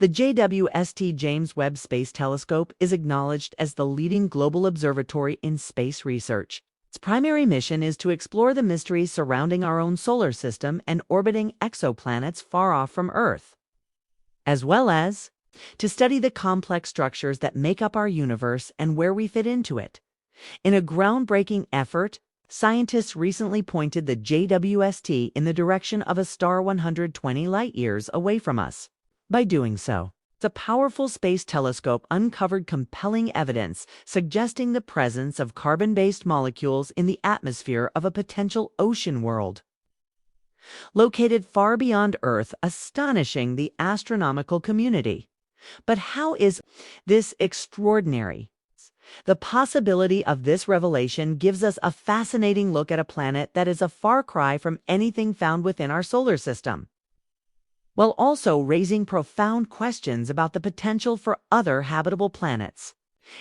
The JWST James Webb Space Telescope is acknowledged as the leading global observatory in space research. Its primary mission is to explore the mysteries surrounding our own solar system and orbiting exoplanets far off from Earth, as well as to study the complex structures that make up our universe and where we fit into it. In a groundbreaking effort, scientists recently pointed the JWST in the direction of a star 120 light-years away from us. By doing so, the powerful space telescope uncovered compelling evidence suggesting the presence of carbon-based molecules in the atmosphere of a potential ocean world, located far beyond Earth, astonishing the astronomical community. But how is this extraordinary? The possibility of this revelation gives us a fascinating look at a planet that is a far cry from anything found within our solar system, while also raising profound questions about the potential for other habitable planets.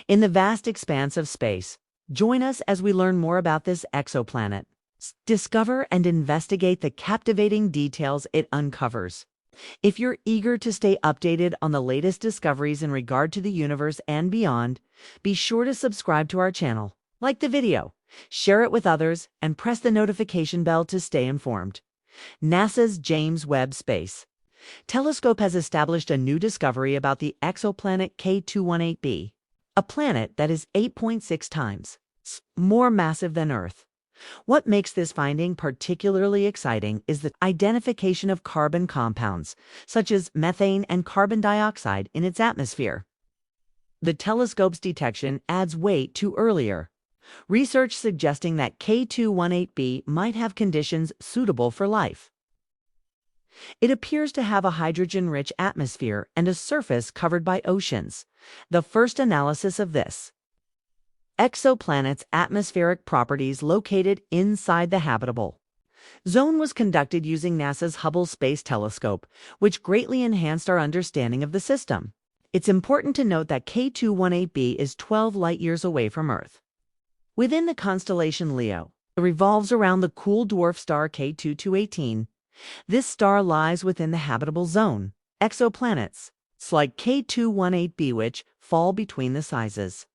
In the vast expanse of space, join us as we learn more about this exoplanet, discover and investigate the captivating details it uncovers. If you're eager to stay updated on the latest discoveries in regard to the universe and beyond, be sure to subscribe to our channel, like the video, share it with others, and press the notification bell to stay informed. NASA's James Webb Space Telescope has established a new discovery about the exoplanet K218b, a planet that is 8.6 times more massive than Earth. What makes this finding particularly exciting is the identification of carbon compounds, such as methane and carbon dioxide, in its atmosphere. The telescope's detection adds weight to earlier research suggesting that K218b might have conditions suitable for life. It appears to have a hydrogen-rich atmosphere and a surface covered by oceans. The first analysis of this exoplanet's atmospheric properties located inside the habitable zone was conducted using NASA's Hubble Space Telescope, which greatly enhanced our understanding of the system. It's important to note that K218b is 12 light-years away from Earth. Within the constellation Leo, it revolves around the cool dwarf star K2218. This star lies within the habitable zone. Exoplanets, like K218b, which fall between the sizes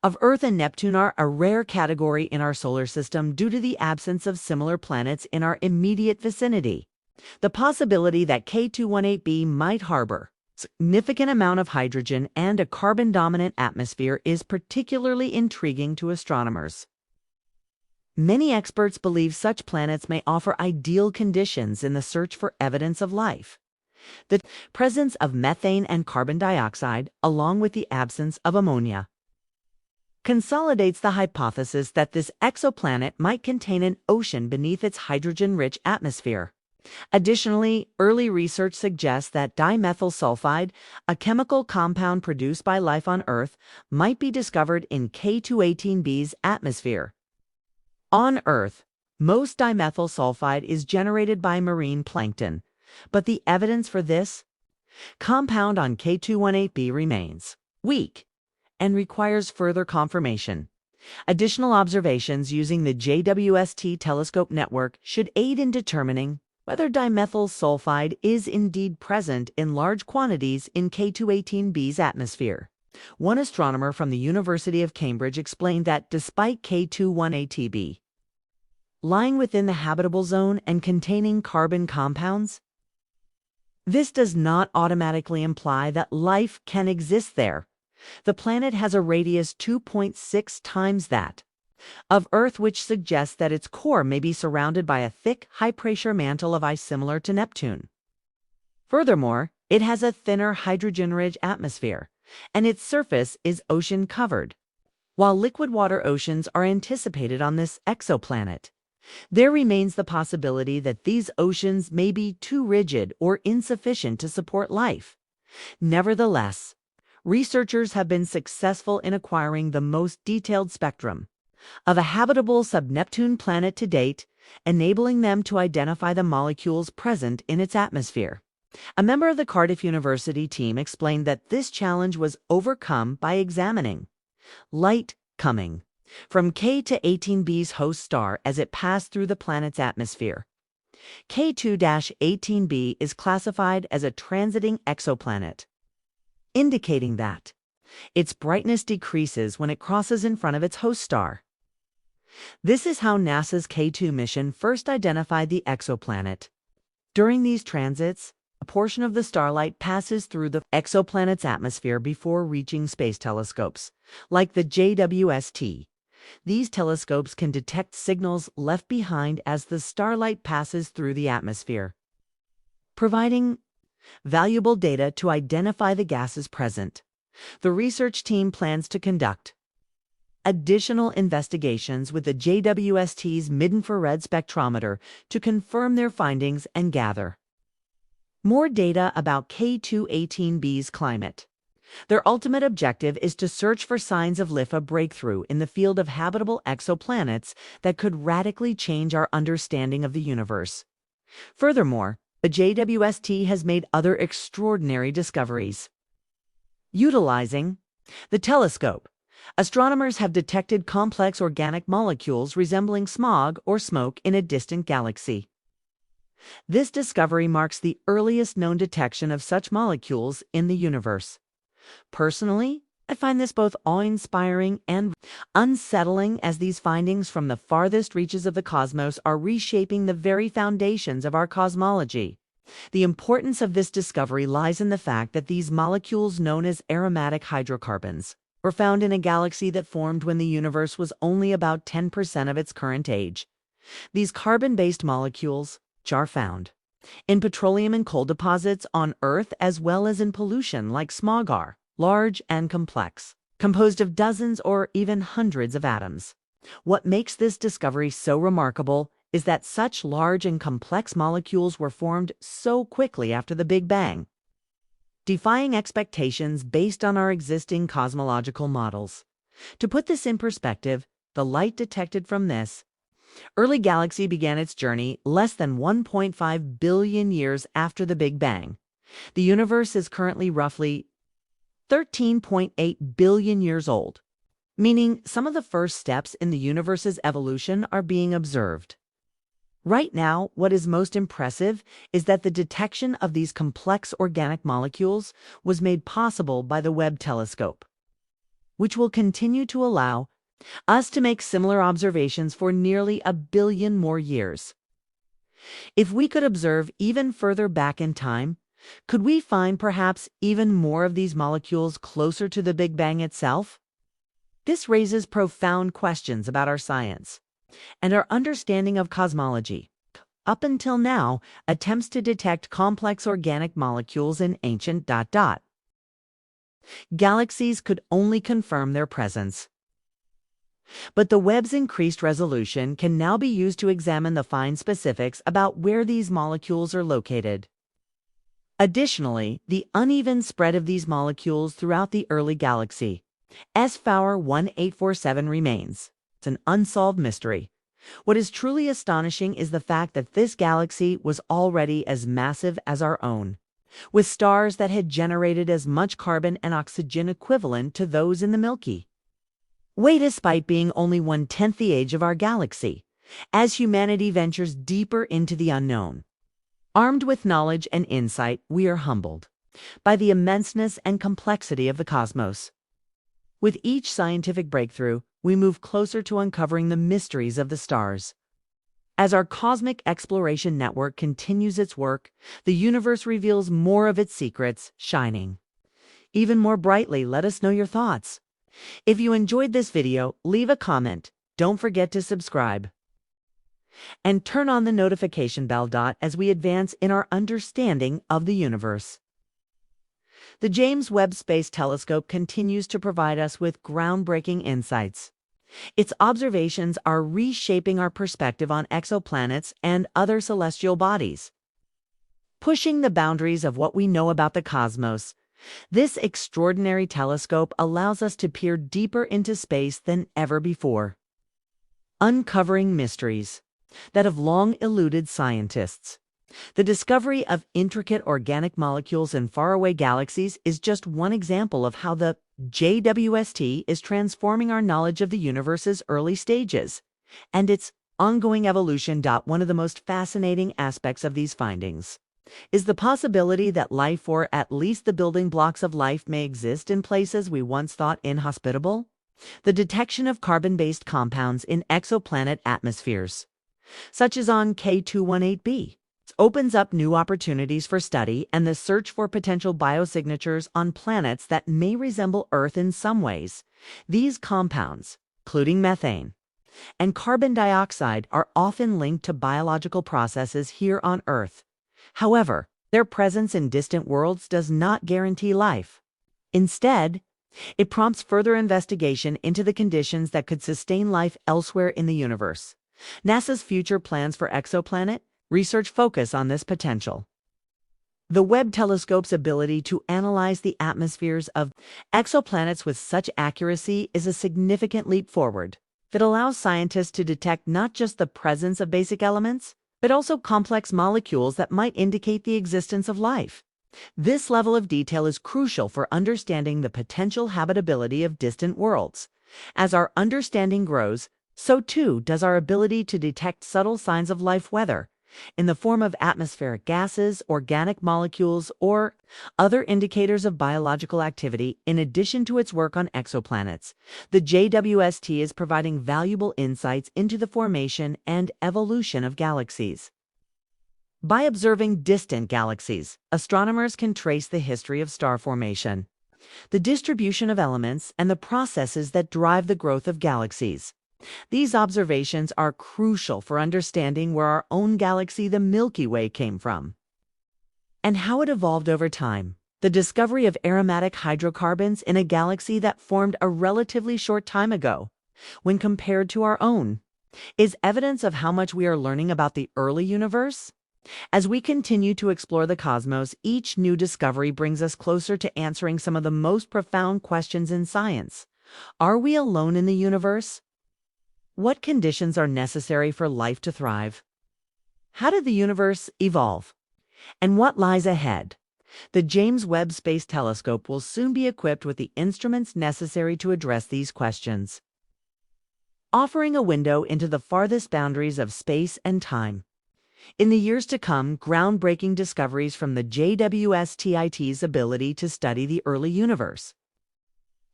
of Earth and Neptune, are a rare category in our solar system due to the absence of similar planets in our immediate vicinity. The possibility that K218b might harbor a significant amount of hydrogen and a carbon-dominant atmosphere is particularly intriguing to astronomers. Many experts believe such planets may offer ideal conditions in the search for evidence of life. The presence of methane and carbon dioxide, along with the absence of ammonia, consolidates the hypothesis that this exoplanet might contain an ocean beneath its hydrogen-rich atmosphere. Additionally, early research suggests that dimethyl sulfide, a chemical compound produced by life on Earth, might be discovered in K218b's atmosphere. On Earth, most dimethyl sulfide is generated by marine plankton, but the evidence for this compound on K218b remains weak and requires further confirmation. Additional observations using the JWST telescope network should aid in determining whether dimethyl sulfide is indeed present in large quantities in K218b's atmosphere. One astronomer from the University of Cambridge explained that despite K218b lying within the habitable zone and containing carbon compounds, this does not automatically imply that life can exist there. The planet has a radius 2.6 times that of Earth, which suggests that its core may be surrounded by a thick, high-pressure mantle of ice similar to Neptune. Furthermore, it has a thinner hydrogen-rich atmosphere, and its surface is ocean-covered. While liquid water oceans are anticipated on this exoplanet, there remains the possibility that these oceans may be too rigid or insufficient to support life. Nevertheless, researchers have been successful in acquiring the most detailed spectrum of a habitable sub-Neptune planet to date, enabling them to identify the molecules present in its atmosphere. A member of the Cardiff University team explained that this challenge was overcome by examining light coming from K218b's host star as it passed through the planet's atmosphere. K2-18b is classified as a transiting exoplanet, indicating that its brightness decreases when it crosses in front of its host star. This is how NASA's K2 mission first identified the exoplanet. During these transits, a portion of the starlight passes through the exoplanet's atmosphere before reaching space telescopes, like the JWST. These telescopes can detect signals left behind as the starlight passes through the atmosphere, providing valuable data to identify the gases present. The research team plans to conduct additional investigations with the JWST's mid-infrared spectrometer to confirm their findings and gather more data about K2-18b's climate. Their ultimate objective is to search for signs of LIFA breakthrough in the field of habitable exoplanets that could radically change our understanding of the universe. Furthermore, the JWST has made other extraordinary discoveries. Utilizing the telescope, astronomers have detected complex organic molecules resembling smog or smoke in a distant galaxy. This discovery marks the earliest known detection of such molecules in the universe. Personally, I find this both awe-inspiring and unsettling, as these findings from the farthest reaches of the cosmos are reshaping the very foundations of our cosmology. The importance of this discovery lies in the fact that these molecules, known as aromatic hydrocarbons, were found in a galaxy that formed when the universe was only about 10% of its current age. These carbon-based molecules, which are found in petroleum and coal deposits on Earth as well as in pollution like smog, are large and complex, composed of dozens or even hundreds of atoms. What makes this discovery so remarkable is that such large and complex molecules were formed so quickly after the Big Bang, defying expectations based on our existing cosmological models. To put this in perspective, the light detected from this early galaxy began its journey less than 1.5 billion years after the Big Bang. The universe is currently roughly 13.8 billion years old, meaning some of the first steps in the universe's evolution are being observed. Right now, what is most impressive is that the detection of these complex organic molecules was made possible by the Webb Telescope, which will continue to allow us to make similar observations for nearly 1 billion more years. If we could observe even further back in time, could we find perhaps even more of these molecules closer to the Big Bang itself? This raises profound questions about our science and our understanding of cosmology. Up until now, attempts to detect complex organic molecules in ancient galaxies could only confirm their presence. But the Webb's increased resolution can now be used to examine the fine specifics about where these molecules are located. Additionally, the uneven spread of these molecules throughout the early galaxy, SFOUR 1847, remains. It's an unsolved mystery. What is truly astonishing is the fact that this galaxy was already as massive as our own, with stars that had generated as much carbon and oxygen equivalent to those in the Milky Way, despite being only 1/10 the age of our galaxy. As humanity ventures deeper into the unknown, armed with knowledge and insight, we are humbled by the immenseness and complexity of the cosmos. With each scientific breakthrough, we move closer to uncovering the mysteries of the stars. As our cosmic exploration network continues its work, the universe reveals more of its secrets, shining even more brightly. Let us know your thoughts. If you enjoyed this video, leave a comment. Don't forget to subscribe and turn on the notification bell as we advance in our understanding of the universe. The James Webb Space Telescope continues to provide us with groundbreaking insights. Its observations are reshaping our perspective on exoplanets and other celestial bodies, pushing the boundaries of what we know about the cosmos. This extraordinary telescope allows us to peer deeper into space than ever before, uncovering mysteries that have long eluded scientists. The discovery of intricate organic molecules in faraway galaxies is just one example of how the JWST is transforming our knowledge of the universe's early stages and its ongoing evolution. One of the most fascinating aspects of these findings is the possibility that life, or at least the building blocks of life, may exist in places we once thought inhospitable. The detection of carbon-based compounds in exoplanet atmospheres, such as on K218b, opens up new opportunities for study and the search for potential biosignatures on planets that may resemble Earth in some ways. These compounds, including methane and carbon dioxide, are often linked to biological processes here on Earth. However, their presence in distant worlds does not guarantee life. Instead, it prompts further investigation into the conditions that could sustain life elsewhere in the universe. NASA's future plans for exoplanet research focus on this potential. The Webb Telescope's ability to analyze the atmospheres of exoplanets with such accuracy is a significant leap forward. It allows scientists to detect not just the presence of basic elements, but also complex molecules that might indicate the existence of life. This level of detail is crucial for understanding the potential habitability of distant worlds. As our understanding grows, so too does our ability to detect subtle signs of life, whether in the form of atmospheric gases, organic molecules, or other indicators of biological activity. In addition to its work on exoplanets, the JWST is providing valuable insights into the formation and evolution of galaxies. By observing distant galaxies, astronomers can trace the history of star formation, the distribution of elements, and the processes that drive the growth of galaxies. These observations are crucial for understanding where our own galaxy, the Milky Way, came from and how it evolved over time. The discovery of aromatic hydrocarbons in a galaxy that formed a relatively short time ago, when compared to our own, is evidence of how much we are learning about the early universe. As we continue to explore the cosmos, each new discovery brings us closer to answering some of the most profound questions in science. Are we alone in the universe? What conditions are necessary for life to thrive? How did the universe evolve? And what lies ahead? The James Webb Space Telescope will soon be equipped with the instruments necessary to address these questions, offering a window into the farthest boundaries of space and time. In the years to come, groundbreaking discoveries from the JWST's ability to study the early universe,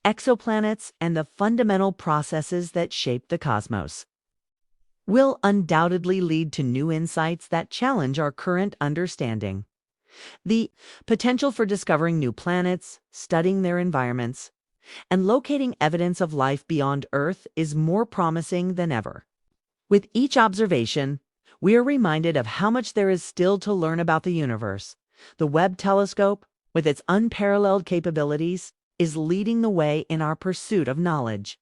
exoplanets, and the fundamental processes that shape the cosmos will undoubtedly lead to new insights that challenge our current understanding. The potential for discovering new planets, studying their environments, and locating evidence of life beyond Earth is more promising than ever. With each observation, we are reminded of how much there is still to learn about the universe. The Webb Telescope, with its unparalleled capabilities, is leading the way in our pursuit of knowledge.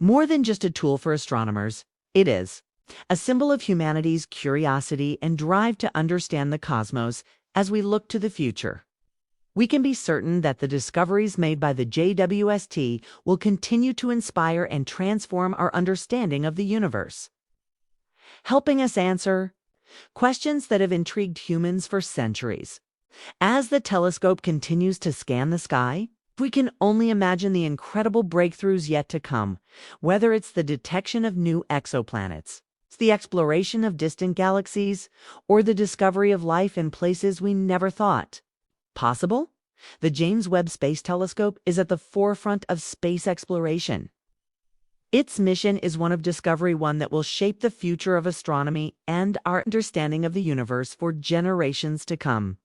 More than just a tool for astronomers, it is a symbol of humanity's curiosity and drive to understand the cosmos as we look to the future. We can be certain that the discoveries made by the JWST will continue to inspire and transform our understanding of the universe, helping us answer questions that have intrigued humans for centuries. As the telescope continues to scan the sky, we can only imagine the incredible breakthroughs yet to come, whether it's the detection of new exoplanets, the exploration of distant galaxies, or the discovery of life in places we never thought possible. The James Webb Space Telescope is at the forefront of space exploration. Its mission is one of discovery, one that will shape the future of astronomy and our understanding of the universe for generations to come.